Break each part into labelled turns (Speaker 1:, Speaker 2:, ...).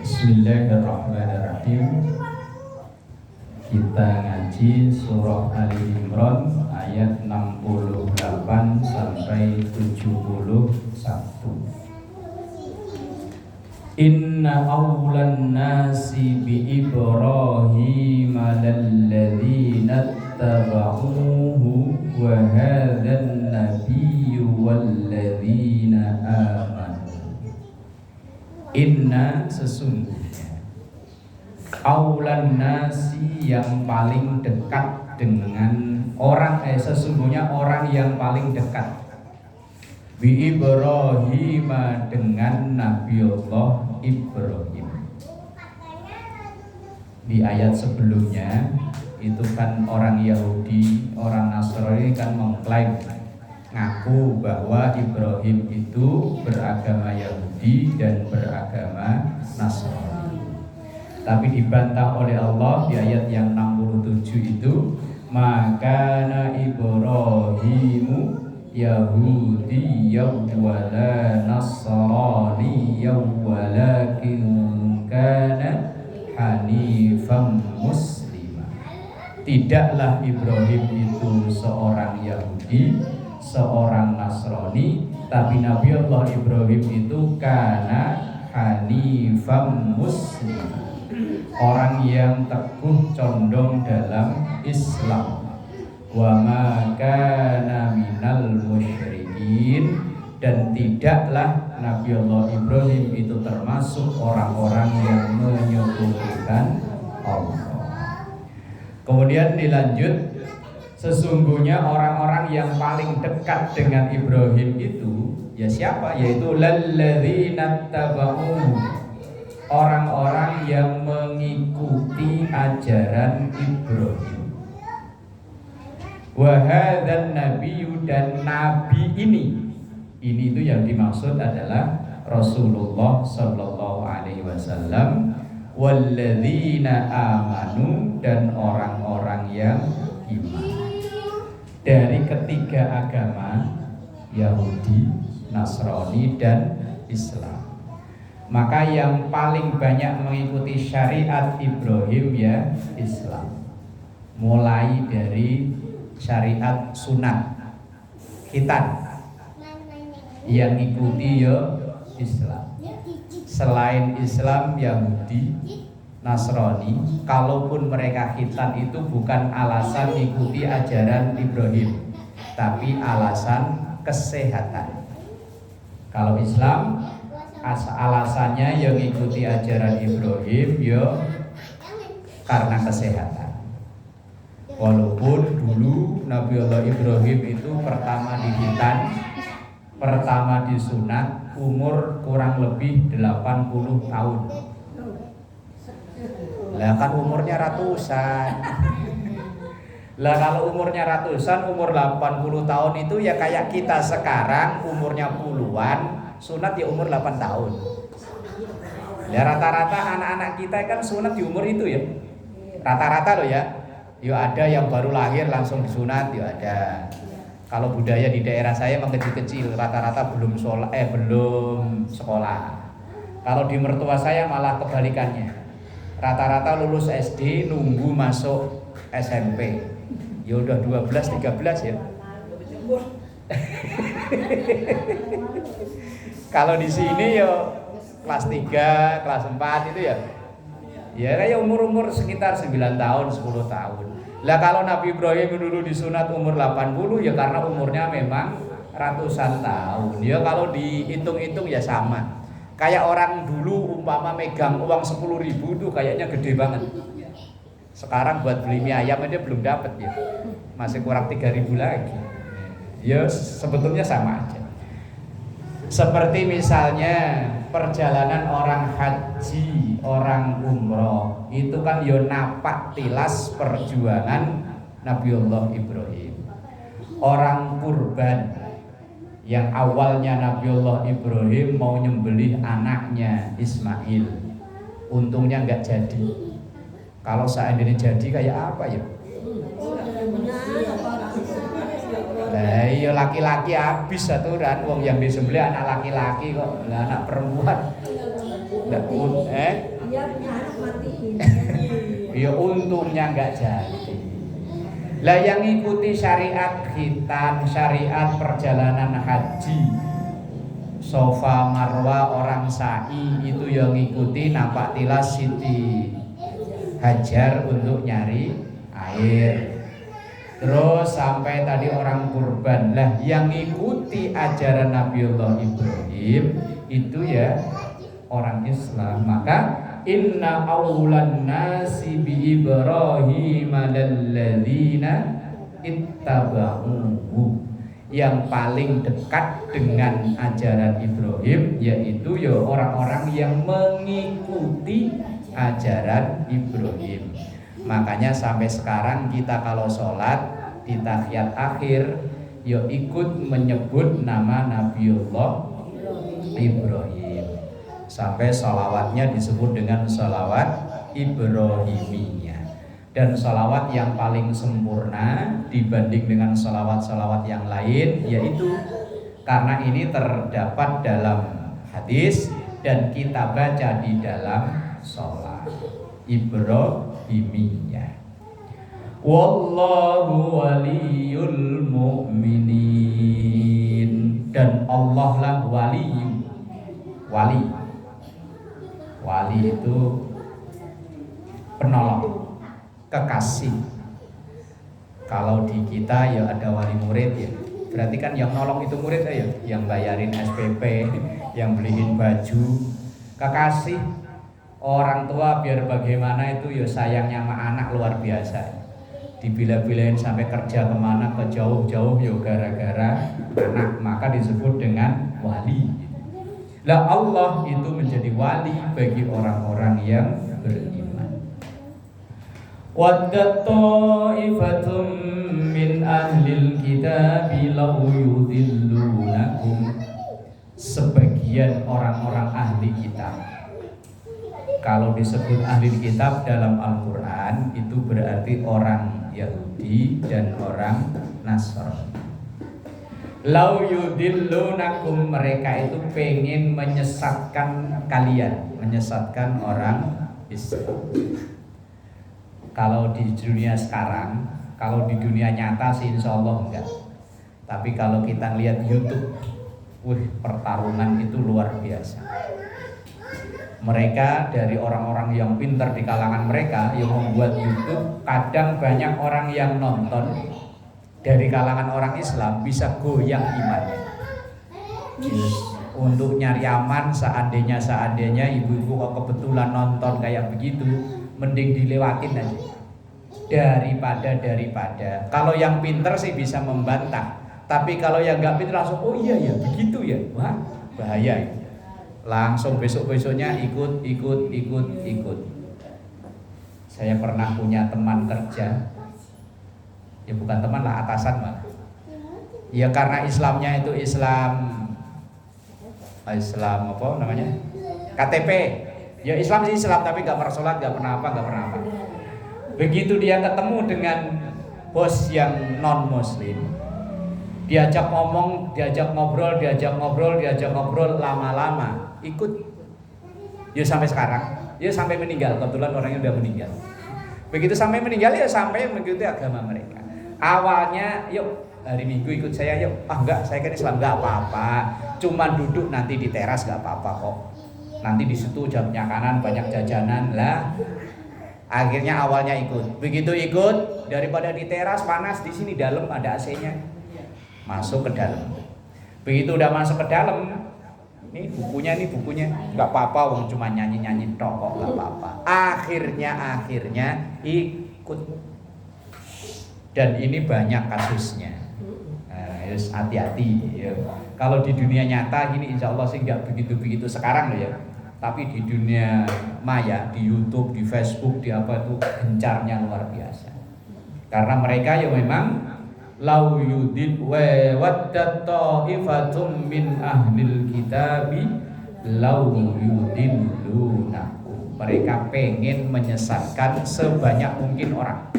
Speaker 1: Bismillahirrahmanirrahim. Kita ngaji surah Ali Imran ayat 68 sampai 71. Inna awlan nasi bi Ibrahim lalladzina tabauhu wa hadzal nabiyyu walladzina amanu. Inna sesungguhnya awlan nasi yang paling dekat dengan orang sesungguhnya orang yang paling dekat bi Ibrahim dengan Nabiullah Ibrahim. Di ayat sebelumnya itu kan orang Yahudi, orang Nasrani kan mengklaim ngaku bahwa Ibrahim itu beragama Yahudi dan beragama Nasrani. Tapi dibantah oleh Allah di ayat yang 67 itu, maka Ibrahimu Yahudiyyan wala Nasraniyyan walakin kana hanifan muslimah. Tidaklah Ibrahim itu seorang Yahudi, seorang Nasrani, tapi Nabi Allah Ibrahim itu kana hanifan muslim, orang yang teguh condong dalam Islam. Wa ma kana minal musyrikin, dan tidaklah Nabi Allah Ibrahim itu termasuk orang-orang yang menyekutukan Allah. Kemudian dilanjut, sesungguhnya orang-orang yang paling dekat dengan Ibrahim itu ya siapa? Yaitu lalladzina tabauhu, orang-orang yang mengikuti ajaran Ibrahim. Wa hadzal nabiyyu, dan nabi ini itu yang dimaksud adalah Rasulullah sallallahu alaihi wasallam, walladzina amanu, dan orang-orang yang iman. Dari ketiga agama Yahudi, Nasrani, dan Islam. Maka yang paling banyak mengikuti syariat Ibrahim ya Islam. Mulai dari syariat sunat khitan, yang ikuti ya Islam. Selain Islam, Yahudi, Nasrani, kalaupun mereka khitan itu bukan alasan ikuti ajaran Ibrahim, tapi alasan kesehatan. Kalau Islam alasannya yang ikuti ajaran Ibrahim ya karena kesehatan. Walaupun dulu Nabi Allah Ibrahim itu pertama dikhitan, pertama disunat, umur kurang lebih 80 tahun. Lah kan umurnya ratusan. Lah kalau umurnya ratusan, umur 80 tahun itu ya kayak kita sekarang umurnya puluhan, sunat ya umur 8 tahun. Ya rata-rata anak-anak kita kan sunat di umur itu ya. Rata-rata loh ya. Ya ada yang baru lahir langsung disunat, ya ada. Kalau budaya di daerah saya memang kecil-kecil, rata-rata belum sekolah. Kalau di mertua saya malah kebalikannya. Rata-rata lulus SD nunggu masuk SMP. Ya udah 12 13 ya. Kalau di sini ya kelas 3, kelas 4 itu ya. Ya kayak umur-umur sekitar 9 tahun, 10 tahun. Lah kalau Nabi Ibrahim dulu disunat umur 80 ya karena umurnya memang ratusan tahun. Ya kalau dihitung-hitung ya sama. Kayak orang dulu umpama megang uang 10.000 tuh kayaknya gede banget. Sekarang buat beli mie ayam aja belum dapat ya. Masih kurang 3.000 lagi. Ya sebetulnya sama aja. Seperti misalnya perjalanan orang haji, orang umroh, itu kan yo napak tilas perjuangan Nabiullah Ibrahim. Orang kurban yang awalnya Nabiullah Ibrahim mau nyembelih anaknya Ismail, untungnya nggak jadi. Kalau seandainya jadi kayak apa ya? Lah iya laki-laki habis aturan, wong yang disembelih anak laki-laki kok, lah anak perempuan.
Speaker 2: dia punya anak matiin.
Speaker 1: Ya untungnya nggak jadi. Lah yang ikuti syariat khitan, syariat perjalanan haji, Sofa Marwa orang sa'i itu yang ngikuti napak tilas Siti Hajar untuk nyari air. Terus sampai tadi orang kurban. Lah yang ngikuti ajaran Nabiullah Ibrahim itu ya orang Islam. Maka inna awlan nasi bi Ibrahim lalladzina ittaba'uhu, yang paling dekat dengan ajaran Ibrahim yaitu ya orang-orang yang mengikuti ajaran Ibrahim. Makanya sampai sekarang kita kalau sholat di tahiyat akhir ya ikut menyebut nama Nabiullah Ibrahim. Sampai sholawatnya disebut dengan sholawat Ibrahimiyah. Dan sholawat yang paling sempurna dibanding dengan sholawat-sholawat yang lain yaitu karena ini terdapat dalam hadis dan kita baca di dalam sholat Ibrahimiyah. Wallahu waliyul mu'minin, dan Allah lah wali. Wali itu penolong, kekasih. Kalau di kita ya ada wali murid ya. Berarti kan yang nolong itu murid ya, yang bayarin SPP, yang beliin baju. Kekasih orang tua biar bagaimana itu ya sayangnya sama anak luar biasa. Dibila-bilain sampai kerja kemana ke jauh-jauh ya gara-gara anak, maka disebut dengan wali. Lah Allah itu menjadi wali bagi orang-orang yang beriman. Waddat ta'ifatum min ahlil kitabi law yudillunakum, sebagian orang-orang ahli kitab. Kalau disebut ahli kitab dalam Al-Quran itu berarti orang Yahudi dan orang Nasrani. Lau yudillunakum, mereka itu pengen menyesatkan kalian, menyesatkan orang Islam. Kalau di dunia sekarang, kalau di dunia nyata sih insya Allah enggak. Tapi kalau kita lihat YouTube, pertarungan itu luar biasa. Mereka dari orang-orang yang pintar di kalangan mereka yang membuat YouTube, kadang banyak orang yang nonton dari kalangan orang Islam bisa goyang imannya. Untuk nyari aman, seandainya ibu-ibu kok kebetulan nonton kayak begitu, mending dilewatin aja. Daripada kalau yang pintar sih bisa membantah, tapi kalau yang nggak pintar langsung oh iya ya begitu ya, wah bahaya itu. Langsung besok-besoknya ikut. Saya pernah punya teman kerja, ya bukan teman lah, atasan malah. Ya karena Islamnya itu Islam apa namanya? KTP. Ya Islam sih Islam, tapi nggak pernah sholat, nggak pernah apa. Begitu dia ketemu dengan bos yang non Muslim, diajak ngomong, diajak ngobrol, lama-lama ikut. Ya sampai sekarang, ya sampai meninggal. Kebetulan orangnya udah meninggal. Begitu sampai meninggal ya sampai mengikuti agama mereka. Awalnya yuk hari Minggu ikut saya yuk. Enggak, saya kan Islam, enggak apa-apa. Cuman duduk nanti di teras enggak apa-apa kok. Nanti di situ jamnya kanan banyak jajanan lah. Akhirnya awalnya ikut. Begitu ikut, daripada di teras panas, di sini dalam ada AC-nya. Masuk ke dalam. Begitu udah masuk ke dalam, ini bukunya nggak apa-apa, wong cuma nyanyi tok kok, nggak apa-apa. Akhirnya ikut. Dan ini banyak kasusnya. Nah, harus hati-hati ya. Kalau di dunia nyata ini insya Allah sih nggak begitu sekarang loh ya. Tapi di dunia maya, di YouTube, di Facebook, di apa itu gencarnya luar biasa. Karena mereka ya memang lau yudil wa waddat ta'ifatum min ahlil kitabi lau yudillunakum. Mereka pengen menyesatkan sebanyak mungkin orang.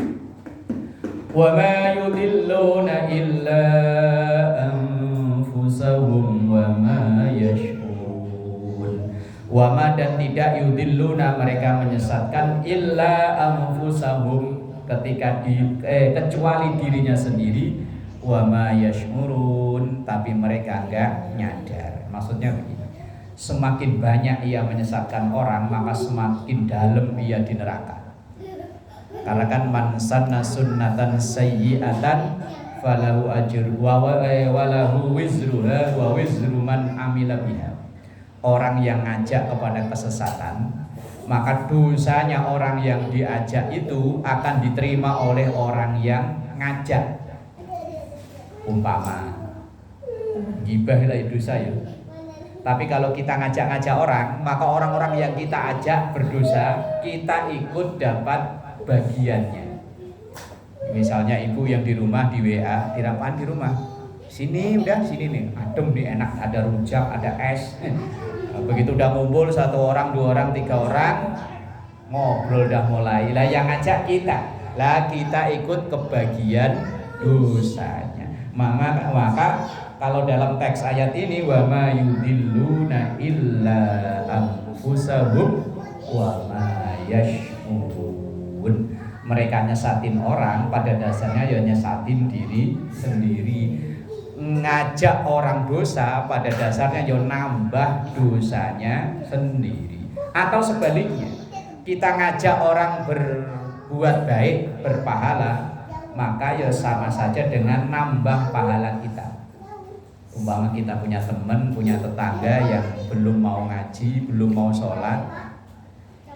Speaker 1: Wa ma yudilluna illa anfusahum wa ma yash'urun. Wama dan tidak yudilluna mereka menyesatkan illa anfusahum ketika kecuali dirinya sendiri, wama yashmurun tapi mereka enggak nyadar. Maksudnya begini, semakin banyak ia menyesatkan orang maka semakin dalam ia di neraka. Karena kan man sanna sunnatan sayyi'atan falahu ajru wa lahu wizruha wa wizru man amila biha. Orang yang ngajak kepada kesesatan, maka dosanya orang yang diajak itu akan diterima oleh orang yang ngajak. Umpama gibah lah dosa ya. Tapi kalau kita ngajak-ngajak orang, maka orang-orang yang kita ajak berdosa, kita ikut dapat bagiannya. Misalnya ibu yang di rumah di WA, dirapain di rumah. Sini udah sini nih, adem nih enak, ada rujak, ada es. Begitu udah ngumpul 1 orang, 2 orang, 3 orang, ngobrol udah mulai. Lah yang ngajak kita, lah kita ikut kebagian dosanya. Maka kalau dalam teks ayat ini wa ma yudilluna illa anfusahum wa ma yash'urun. Mereka nyesatin orang pada dasarnya ya nyesatin diri sendiri. Ngajak orang dosa pada dasarnya ya nambah dosanya sendiri. Atau sebaliknya, kita ngajak orang berbuat baik, berpahala, maka ya sama saja dengan nambah pahala kita. Umpama kita punya teman, punya tetangga yang belum mau ngaji, belum mau sholat,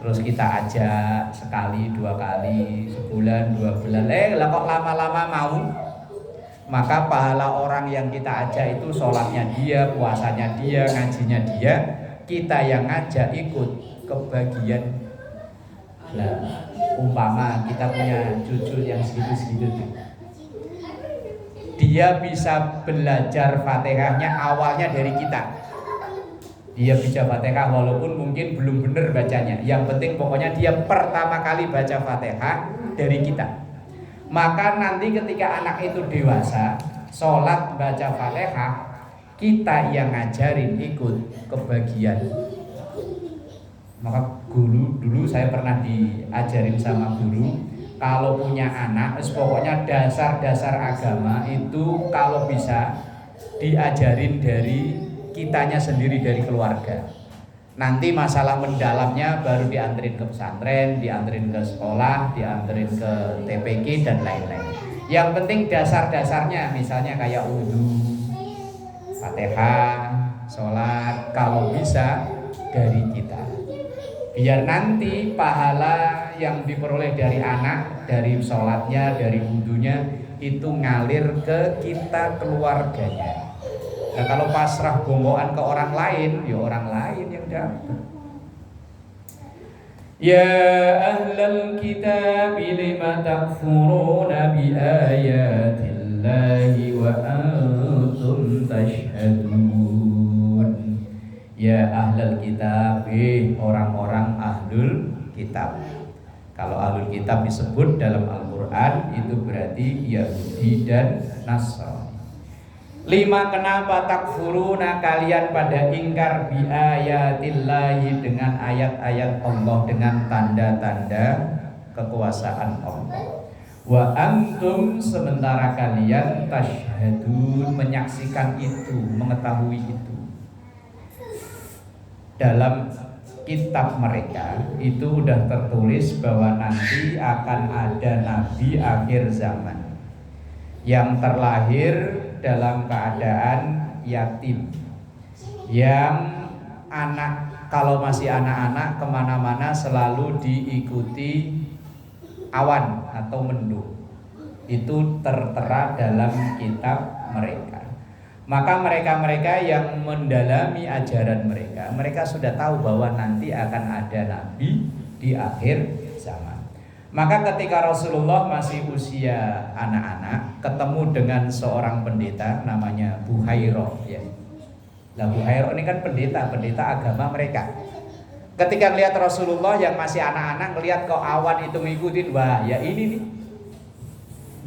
Speaker 1: terus kita ajak sekali, 2 kali, sebulan, 2 bulan, lah kok lama-lama mau, maka pahala orang yang kita ajak itu sholatnya dia, puasanya dia, ngajinya dia, kita yang ngajak ikut kebagian. Nah, umpama kita punya cucu yang segitu-segitu, dia bisa belajar Fatihahnya awalnya dari kita. Dia bisa Fatihah walaupun mungkin belum benar bacanya. Yang penting pokoknya dia pertama kali baca Fatihah dari kita. Maka nanti ketika anak itu dewasa, sholat baca Fatihah, kita yang ngajarin ikut kebagian. Maka dulu saya pernah diajarin sama guru, kalau punya anak, pokoknya dasar-dasar agama itu kalau bisa diajarin dari kitanya sendiri, dari keluarga. Nanti masalah mendalamnya baru dianterin ke pesantren, dianterin ke sekolah, dianterin ke TPQ dan lain-lain. Yang penting dasar-dasarnya, misalnya kayak wudu, Fatihah, sholat, kalau bisa dari kita. Biar nanti pahala yang diperoleh dari anak, dari sholatnya, dari wudunya itu ngalir ke kita keluarganya. Nah kalau pasrah bonggoan ke orang lain, ya orang lain yang dapat. Ya ahlal kitab lima takfuruna bi ayatillahi wa antum tashhadun. Ya ahlal kitab, orang-orang ahlul kitab. Kalau ahlul kitab disebut dalam Al-Quran itu berarti Yahudi dan Nasrani. 5, kenapa takfuruna kalian pada ingkar bi ayatillahi dengan ayat-ayat Allah, dengan tanda-tanda kekuasaan Allah. Wa antum sementara kalian tashhadun menyaksikan itu, mengetahui itu. Dalam kitab mereka itu sudah tertulis bahwa nanti akan ada nabi akhir zaman yang terlahir dalam keadaan yatim, yang anak kalau masih anak-anak kemana-mana selalu diikuti awan atau mendung. Itu tertera dalam kitab mereka. Maka mereka-mereka yang mendalami ajaran mereka, mereka sudah tahu bahwa nanti akan ada nabi di akhir zaman. Maka ketika Rasulullah masih usia anak-anak, ketemu dengan seorang pendeta namanya Buhairah, ya. Nah Buhairah ini kan pendeta agama mereka. Ketika melihat Rasulullah yang masih anak-anak, melihat kok awan itu ngikutin, wah ya ini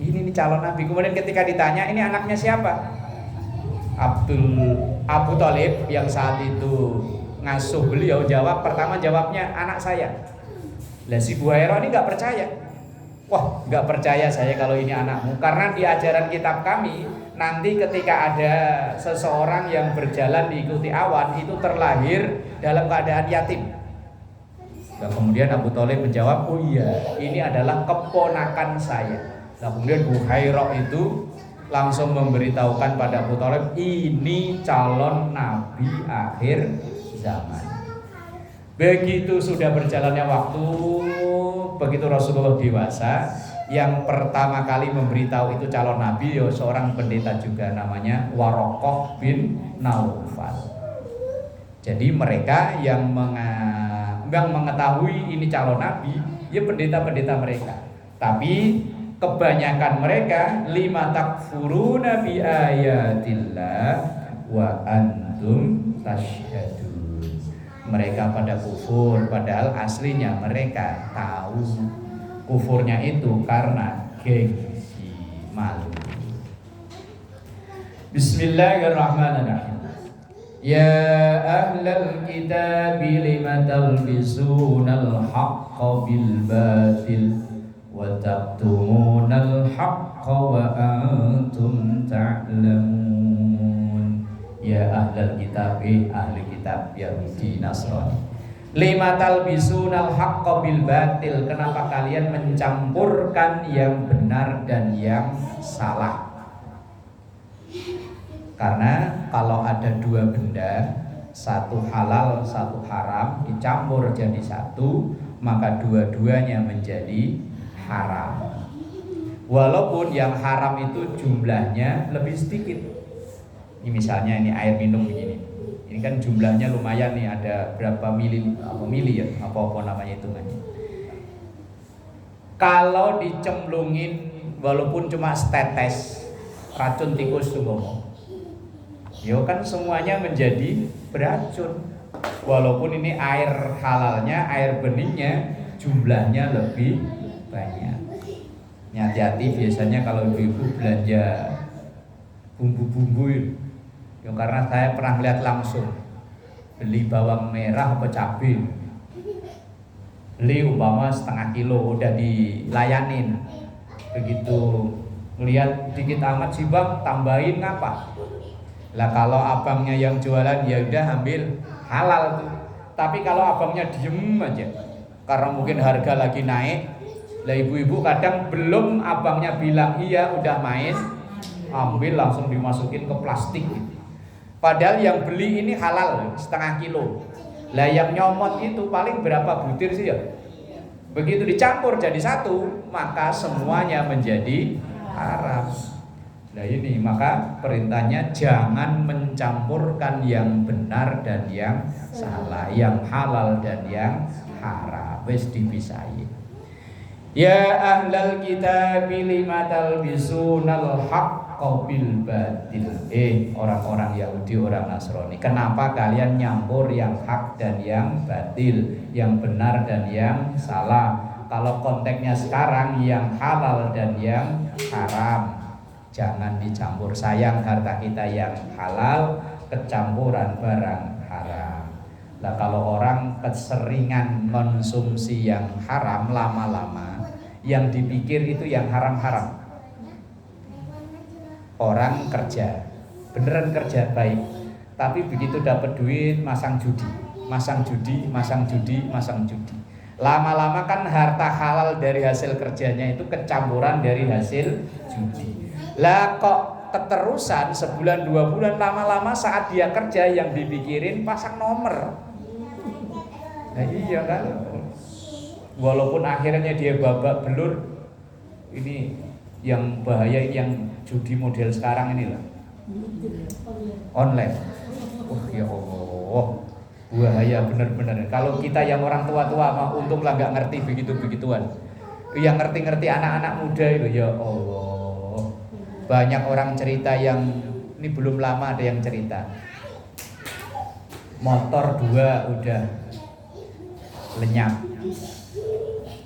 Speaker 1: nih calon nabi. Kemudian ketika ditanya ini anaknya siapa, Abu Thalib yang saat itu ngasuh beliau jawabnya anak saya. Lah si Bu Hairah ini nggak percaya. Wah, nggak percaya saya kalau ini anakmu, karena di ajaran kitab kami nanti ketika ada seseorang yang berjalan diikuti awan itu terlahir dalam keadaan yatim. Dan kemudian Abu Thalib menjawab, oh iya, ini adalah keponakan saya. Nah, kemudian Bu Hairah itu langsung memberitahukan pada Abu Thalib, ini calon nabi akhir zaman. Begitu sudah berjalannya waktu, begitu Rasulullah dewasa, yang pertama kali memberitahu itu calon nabi ya seorang pendeta juga, namanya Warokoh bin Naufal. Jadi mereka yang mengetahui ini calon nabi ya pendeta-pendeta mereka. Tapi kebanyakan mereka lima takfuruna bi ayatillah wa antum tasyhadun. Mereka pada kufur, padahal aslinya mereka tahu kufurnya itu karena gengsi, malu. Bismillahirrahmanirrahim. Ya ahlal kitab lima talbisunal haqqa bil batil wa taktumunal haqqa wa antum ta'lamun. Ya ahlal kitab, ahli kitab Yahudi Nasrani, lima talbisunal haqqa bil batil, kenapa kalian mencampurkan yang benar dan yang salah? Karena kalau ada dua benda, satu halal satu haram, dicampur jadi satu, maka dua-duanya menjadi haram. Walaupun yang haram itu jumlahnya lebih sedikit. Ini misalnya ini air minum begini. Ini kan jumlahnya lumayan nih, ada berapa mili ya, apa namanya hitungannya. Kalau dicemplungin walaupun cuma setetes racun tikus tuh ngomong, yo kan semuanya menjadi beracun. Walaupun ini air halalnya, air benihnya jumlahnya lebih banyak. Hati-hati biasanya kalau ibu-ibu belanja bumbu-bumbu, ya karena saya pernah lihat langsung beli bawang merah apa cabai, beli umpama setengah kilo udah dilayanin, begitu lihat dikit amat sih bang, tambahin ngapa? Lah kalau abangnya yang jualan ya udah ambil halal tuh, tapi kalau abangnya diem aja karena mungkin harga lagi naik, lah ibu-ibu kadang belum abangnya bilang iya udah main, ambil langsung dimasukin ke plastik gitu. Padahal yang beli ini halal setengah kilo. Lah yang nyomot itu paling berapa butir sih ya? Begitu dicampur jadi satu, maka semuanya menjadi haram. Nah ini maka perintahnya jangan mencampurkan yang benar dan yang salah, yang halal dan yang haram. Wis dipisahin. Ya ahlal kitab lima talbisunal haqqa bil batil. Orang-orang Yahudi, orang Nasrani, kenapa kalian nyampur yang hak dan yang batil, yang benar dan yang salah? Kalau konteksnya sekarang yang halal dan yang haram, jangan dicampur. Sayang harta kita yang halal kecampuran barang haram. Nah kalau orang keseringan konsumsi yang haram, lama-lama yang dipikir itu yang haram-haram. Orang kerja, beneran kerja baik, tapi begitu dapat duit masang judi, masang judi, masang judi, masang judi. Lama-lama kan harta halal dari hasil kerjanya itu kecampuran dari hasil judi. Lah kok keterusan sebulan 2 bulan, lama-lama saat dia kerja yang dipikirin pasang nomor. Nah iya kan, walaupun akhirnya dia babak belur. Ini yang bahaya, yang judi model sekarang ini lah, online. Ya Allah, bahaya benar-benar. Kalau kita yang orang tua-tua mah untung lah nggak ngerti begitu-begituan. Yang ngerti-ngerti anak-anak muda itu, ya Allah. Banyak orang cerita yang ini belum lama ada yang cerita motor 2 udah lenyap,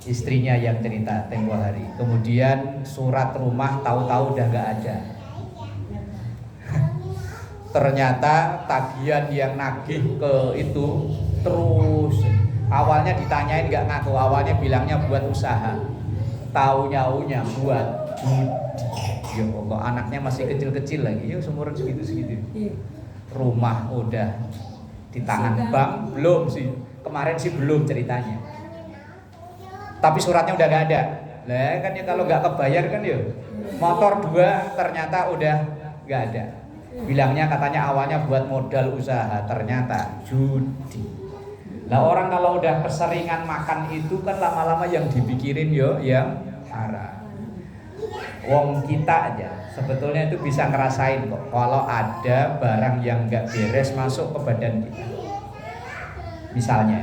Speaker 1: istrinya yang cerita tempo hari. Kemudian surat rumah tahu-tahu udah nggak ada. Ternyata tagihan yang nagih ke itu terus. Awalnya ditanyain nggak ngaku, awalnya bilangnya buat usaha. Taunya buat judi. Ya Allah, anaknya masih kecil-kecil lagi, ya seumuran segitu-segitu. Rumah udah di tangan bank, belum sih. Kemarin sih belum ceritanya. Tapi suratnya udah gak ada. Lah kan ya kalau nggak kebayar kan ya. Motor 2 ternyata udah nggak ada. Bilangnya katanya awalnya buat modal usaha, ternyata judi. Lah orang kalau udah keseringan makan itu kan lama-lama yang dipikirin yo yang haram. Wong kita aja sebetulnya itu bisa ngerasain kok kalau ada barang yang nggak beres masuk ke badan kita. Misalnya,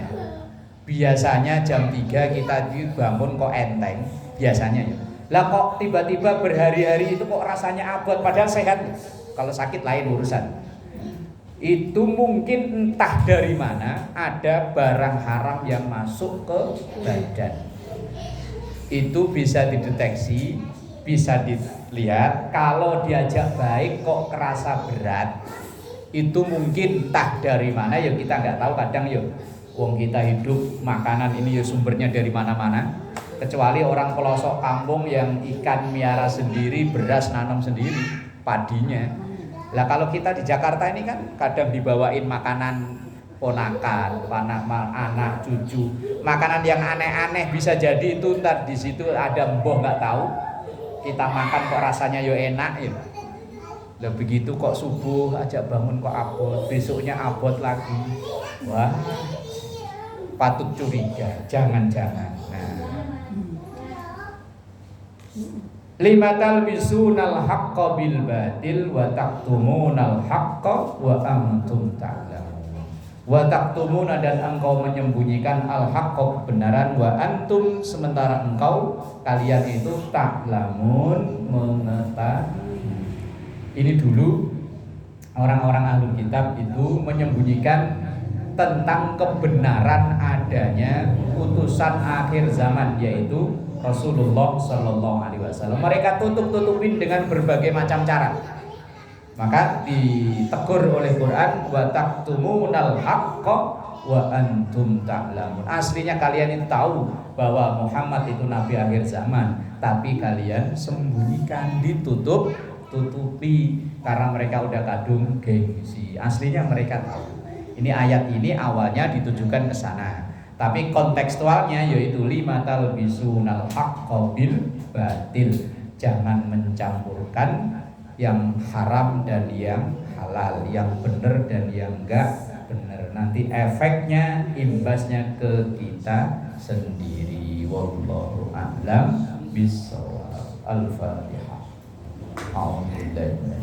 Speaker 1: biasanya jam 3 kita dibangun kok enteng, biasanya ya. Lah kok tiba-tiba berhari-hari itu kok rasanya abot padahal sehat. Kalau sakit lain urusan. Itu mungkin entah dari mana ada barang haram yang masuk ke badan. Itu bisa dideteksi, bisa dilihat. Kalau diajak baik kok kerasa berat, itu mungkin entah dari mana ya kita nggak tahu. Kadang ya wong kita hidup makanan ini ya sumbernya dari mana-mana. Kecuali orang pelosok kampung yang ikan miara sendiri, beras nanam sendiri padinya. Lah kalau kita di Jakarta ini kan kadang dibawain makanan ponakan, anak cucu, makanan yang aneh-aneh, bisa jadi itu ntar di situ ada mbah nggak tahu, kita makan kok rasanya yo enak ya. Lah begitu kok subuh ajak bangun kok abot, besoknya abot lagi. Wah, patut curiga, jangan-jangan. Lima talbisunal haqqa bil batil wa taktumunal haqqa wa antum ta'lamun. Wa taktumuna, dan engkau menyembunyikan al haqqa kebenaran, wa antum sementara engkau kalian itu ta'lamun mengetahui. Ini dulu orang-orang ahlul kitab itu menyembunyikan tentang kebenaran adanya utusan akhir zaman, yaitu Rasulullah Sallallahu Alaihi Wasallam. Mereka tutup-tutupin dengan berbagai macam cara. Maka ditegur oleh Quran, wa taktumunal haqqa wa antum ta'lamun. Aslinya kalian itu tahu bahwa Muhammad itu nabi akhir zaman, tapi kalian sembunyikan, ditutup-tutupi karena mereka udah kadung gengsi. Aslinya mereka tahu. Ini ayat ini awalnya ditujukan ke sana. Tapi kontekstualnya yaitu lima talbisunal haqqa bil batil. Jangan mencampurkan yang haram dan yang halal, yang benar dan yang enggak benar. Nanti efeknya, imbasnya ke kita sendiri. Wallahu a'lam bishawab. Al-Fatihah. Alhamdulillah.